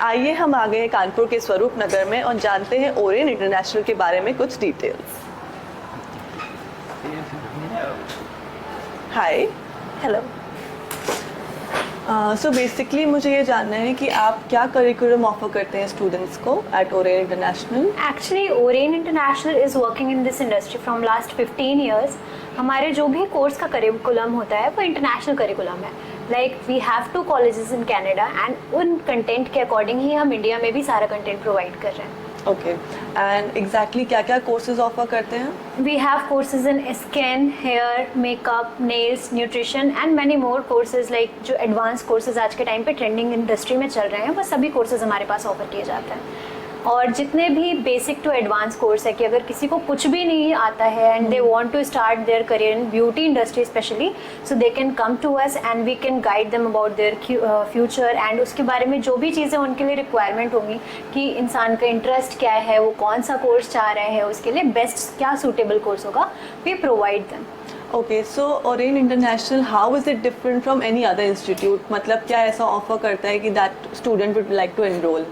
आइए हम आ गए कानपुर के स्वरूप नगर में और जानते हैं ओरियन इंटरनेशनल के बारे में कुछ डिटेल्स। हाय। हेलो। सो बेसिकली मुझे ये जानना है कि आप क्या करिकुलम ऑफर करते हैं स्टूडेंट्स को at Orion international. Actually Orion international is working in this industry from last 15 years. हमारे जो भी कोर्स का करिकुलम होता है वो इंटरनेशनल करिकुलम है। Like we have 2 colleges in Canada and उन कंटेंट के अकॉर्डिंग ही हम इंडिया में भी सारा कंटेंट प्रोवाइड कर रहे हैं। ओके, एंड एग्जैक्टली क्या क्या कोर्सेज ऑफर करते हैं? We have courses in skin, hair, makeup, nails, nutrition and many more courses like जो advanced courses आज के टाइम पे ट्रेंडिंग इंडस्ट्री में चल रहे हैं वो सभी कोर्सेज हमारे पास ऑफर किए जाते हैं। और जितने भी बेसिक टू एडवांस कोर्स है कि अगर किसी को कुछ भी नहीं आता है and they want to start their career in beauty industry specially, so they can come to us and we can guide them about their future and उसके बारे में जो भी चीज़ें उनके लिए रिक्वायरमेंट होंगी कि इंसान का इंटरेस्ट क्या है, वो कौन सा कोर्स चाह रहे हैं, उसके लिए बेस्ट क्या सूटेबल कोर्स होगा, we provide them. Okay, so Orion international how is it different from any other institute? मतलब क्या ऐसा ऑफर करता है कि that student would like to enroll?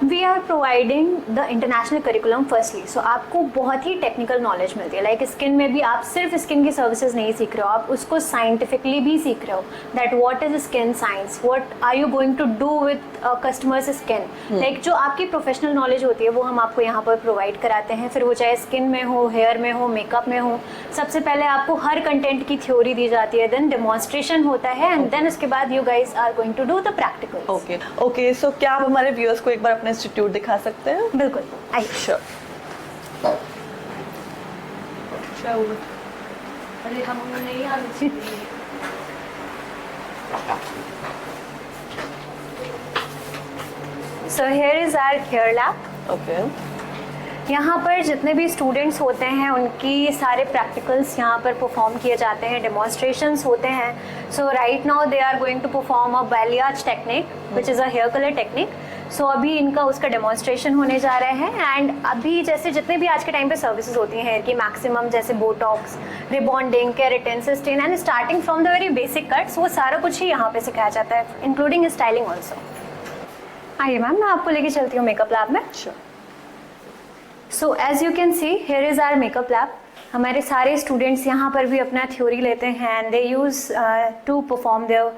We are providing the international curriculum firstly, so आपको बहुत ही technical knowledge मिलती है। लाइक स्किन में भी आप सिर्फ स्किन की सर्विसेज नहीं सीख रहे हो, आप उसको साइंटिफिकली भी सीख रहे हो that what is skin science, what are you going to do with customers skin. Like जो आपकी प्रोफेशनल नॉलेज होती है वो हम आपको यहाँ पर प्रोवाइड कराते हैं, फिर वो चाहे स्किन में हो, हेयर में हो, मेकअप में हो। सबसे पहले आपको हर कंटेंट की थ्योरी दी जाती है, देन डेमोन्स्ट्रेशन होता है एंड देन उसके बाद you guys are going to do the practical. Okay okay, so क्या आप हमारे व्यूअर्स को एक बार अपना इंस्टीट्यूट दिखा सकते हैं? बिल्कुल, आइए। श्योर। अरे हम नहीं आने। So here is our hair lab. Okay, यहाँ पर जितने भी स्टूडेंट्स होते हैं उनकी सारे प्रैक्टिकल्स यहाँ पर परफॉर्म किए जाते हैं, डेमोन्स्ट्रेशंस होते हैं। So right now they are going to perform a balayage technique which is a hair colour technique. So अभी इनका उसका डेमोन्स्ट्रेशन होने जा रहे हैं एंड अभी जैसे जितने भी आज के टाइम पे सर्विसेज होती हैं हेयर की मैक्सिमम, जैसे botox, rebonding, keratin, cysteine and starting from the very basic cuts, वो सारा कुछ ही यहाँ पे सिखाया जाता है इंक्लूडिंग स्टाइलिंग ऑल्सो। आइए मैम, मैं आपको लेके चलती हूँ मेकअप लैब में। Sure. So as you can see here is our makeup lab. हमारे सारे स्टूडेंट्स यहाँ पर भी अपना थ्योरी लेते हैं and they use to perform their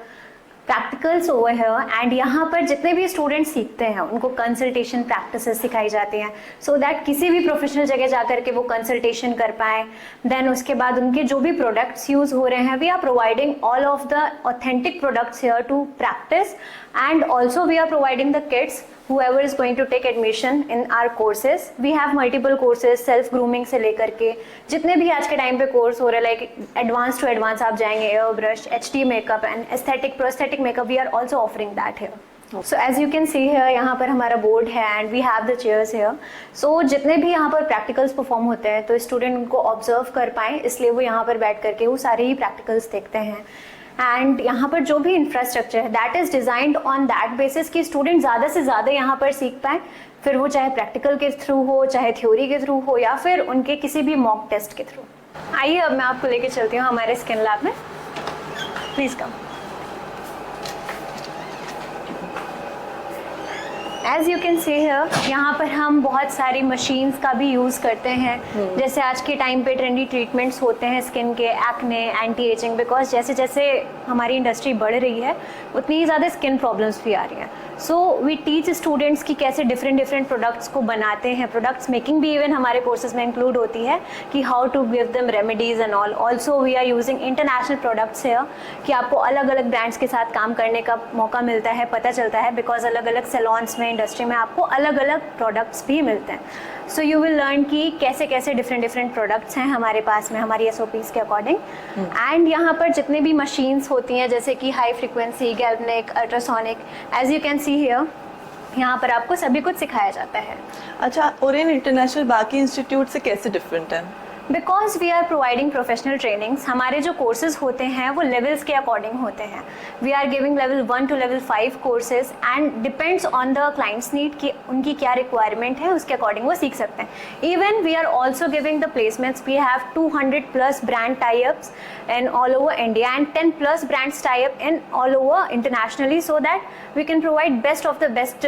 practicals over here. And यहाँ पर जितने भी स्टूडेंट्स सीखते हैं उनको कंसल्टेशन प्रैक्टिसेस सिखाई जाती हैं सो दैट किसी भी प्रोफेशनल जगह जा कर के वो कंसल्टेशन कर पाएँ। देन उसके बाद उनके जो भी प्रोडक्ट्स यूज़ हो रहे हैं we are providing all of the authentic products here to practice and also we are providing the kids whoever is going to take admission in our courses. We have multiple courses, self grooming से लेकर के जितने भी आज के time पे course हो रहे हैं लाइक एडवांस टू एडवांस आप जाएंगे, air brush, HD makeup and aesthetic prosthetic makeup, we are also offering that here. So as you can see here यहाँ पर हमारा बोर्ड है and we have the chairs here. So जितने भी यहाँ पर प्रैक्टिकल्स परफॉर्म होते हैं तो स्टूडेंट उनको ऑब्जर्व कर पाएँ, इसलिए वो यहाँ पर बैठ करके वो सारे ही प्रैक्टिकल्स देखते हैं। एंड यहाँ पर जो भी इंफ्रास्ट्रक्चर है that is designed on that basis कि स्टूडेंट ज़्यादा से ज़्यादा यहाँ पर सीख पाए, फिर वो चाहे प्रैक्टिकल के थ्रू हो, चाहे थ्योरी के थ्रू हो या फिर उनके किसी भी मॉक टेस्ट के थ्रू। आइए अब मैं आपको लेके चलती हूँ हमारे स्किन लैब में, please come. As you can see here यहाँ पर हम बहुत सारी मशीन्स का भी यूज़ करते हैं। जैसे आज के टाइम पे ट्रेंडी ट्रीटमेंट्स होते हैं स्किन के, एक्ने, एंटी एजिंग, बिकॉज जैसे जैसे हमारी इंडस्ट्री बढ़ रही है उतनी ही ज़्यादा स्किन प्रॉब्लम्स भी आ रही हैं। सो वी टीच स्टूडेंट्स की कैसे डिफरेंट प्रोडक्ट्स को बनाते हैं। प्रोडक्ट्स मेकिंग भी इवन हमारे कोर्सेज में इंक्लूड होती है कि how to give them remedies and all. Also we are using international products है कि आपको अलग अलग ब्रांड्स के साथ काम करने का मौका मिलता है, पता चलता है, बिकॉज अलग अलग सैलॉन्स में, इंडस्ट्री में आपको अलग अलग प्रोडक्ट्स भी मिलते हैं। सो यू विल लर्न कि कैसे कैसे डिफरेंट प्रोडक्ट्स हैं हमारे पास में हमारी SOPs के अकॉर्डिंग। एंड यहाँ पर जितने भी मशीन्स होती हैं जैसे कि high frequency, galvanic, ultrasonic, as you can see here यहाँ पर आपको सभी कुछ सिखाया जाता है। अच्छा, ओरियन इंटरनेशनल बाकी इंस्टीट्यूट से कैसे डिफरेंट है? Because we are providing professional trainings, हमारे जो कोर्सेज होते हैं वो लेवल्स के अकॉर्डिंग होते हैं. We are giving level 1 to level 5 courses and depends on the clients need कि उनकी क्या रिक्वायरमेंट है, उसके अकॉर्डिंग वो सीख सकते हैं. Even we are also giving the placements. We have 200+ brand tie-ups in all over India and 10+ brands tie-up in all over internationally, so that we can provide best of the best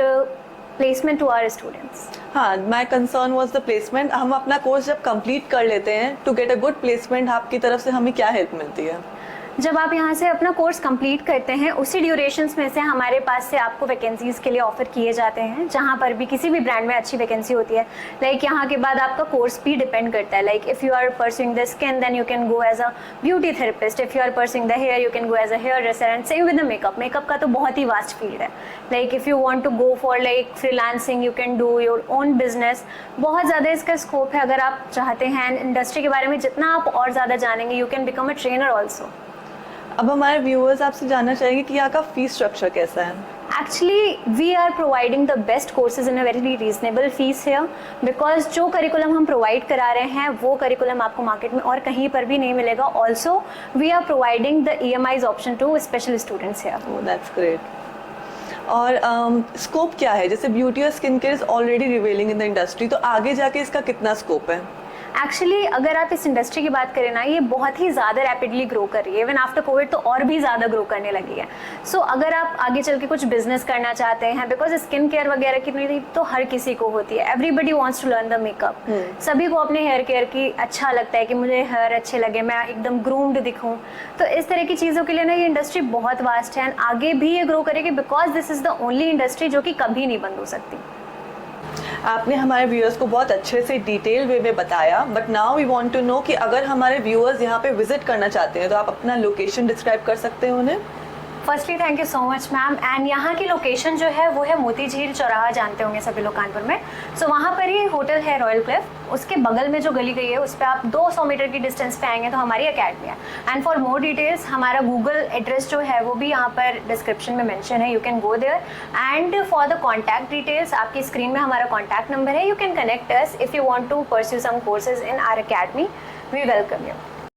placement to our students. हाँ, my concern was the placement. हम अपना course जब complete कर लेते हैं, to get a good placement आपकी तरफ से हमें क्या हेल्प मिलती है? जब आप यहाँ से अपना कोर्स कंप्लीट करते हैं, उसी ड्यूरेशंस में से हमारे पास से आपको वैकेंसीज़ के लिए ऑफर किए जाते हैं, जहाँ पर भी किसी भी ब्रांड में अच्छी वैकेंसी होती है. लाइक यहाँ के बाद आपका कोर्स भी डिपेंड करता है. Like if you are pursuing the skin, then you can go as a beauty therapist. If you are pursuing the hair, you can go as a hairdresser. And same with the makeup. Makeup का तो बहुत ही vast field है. Like if you want to go for like freelancing, you can do your own business. बहुत ज़्यादा इसका scope है. अगर आप चाहते हैं इंडस्ट्री के बारे में जितना आप और ज़्यादा जानेंगे, you can become a trainer also. अब हमारे व्यूअर्स आपसे जानना चाहेंगे कि यहाँ का फीस स्ट्रक्चर कैसा है? Actually, we are providing the best courses in a very reasonable fees here, because जो करिकुलम हम प्रोवाइड करा रहे हैं वो करिकुलम आपको मार्केट में और कहीं पर भी नहीं मिलेगा. Also we are providing the EMIs option to special students here. Oh, that's great. और स्कोप क्या है? जैसे ब्यूटी और skin care is already revealing in the industry, तो आगे जाके इसका कितना स्कोप है? एक्चुअली अगर आप इस इंडस्ट्री की बात करें ना, ये बहुत ही ज़्यादा रैपिडली ग्रो कर रही है. इवन आफ्टर कोविड तो और भी ज़्यादा ग्रो करने लगी है. सो अगर आप आगे चल के कुछ बिजनेस करना चाहते हैं, बिकॉज स्किन केयर वगैरह की नीड तो हर किसी को होती है. Everybody wants to learn the makeup. सभी को अपने हेयर केयर की अच्छा लगता है कि मुझे हेयर अच्छे लगे, मैं एकदम ग्रूम्ड दिखूं. तो इस तरह की चीज़ों के लिए ना ये इंडस्ट्री बहुत वास्ट है एंड आगे भी ये ग्रो करेगी, because this is the only industry जो कि कभी नहीं बंद हो सकती. आपने हमारे व्यूअर्स को बहुत अच्छे से डिटेल वे में बताया, but now we want to know कि अगर हमारे व्यूअर्स यहाँ पे विजिट करना चाहते हैं तो आप अपना लोकेशन डिस्क्राइब कर सकते हैं उन्हें? Firstly thank you so much ma'am. And यहाँ की लोकेशन जो है वो है मोती झील चौराहा, जानते होंगे सभी लोग कानपुर में. सो वहाँ पर ही होटल है रॉयल क्लिफ. उसके बगल में जो गली गई है उस पर आप 200 मीटर की डिस्टेंस पे आएंगे तो हमारी अकेडमी है. एंड फॉर मोर डिटेल्स हमारा गूगल एड्रेस जो है वो भी यहाँ पर डिस्क्रिप्शन में मेंशन है. You can go there. And for the contact details आपकी स्क्रीन में हमारा कॉन्टैक्ट नंबर है. You can connect us if you want to pursue some courses in our academy. We welcome you.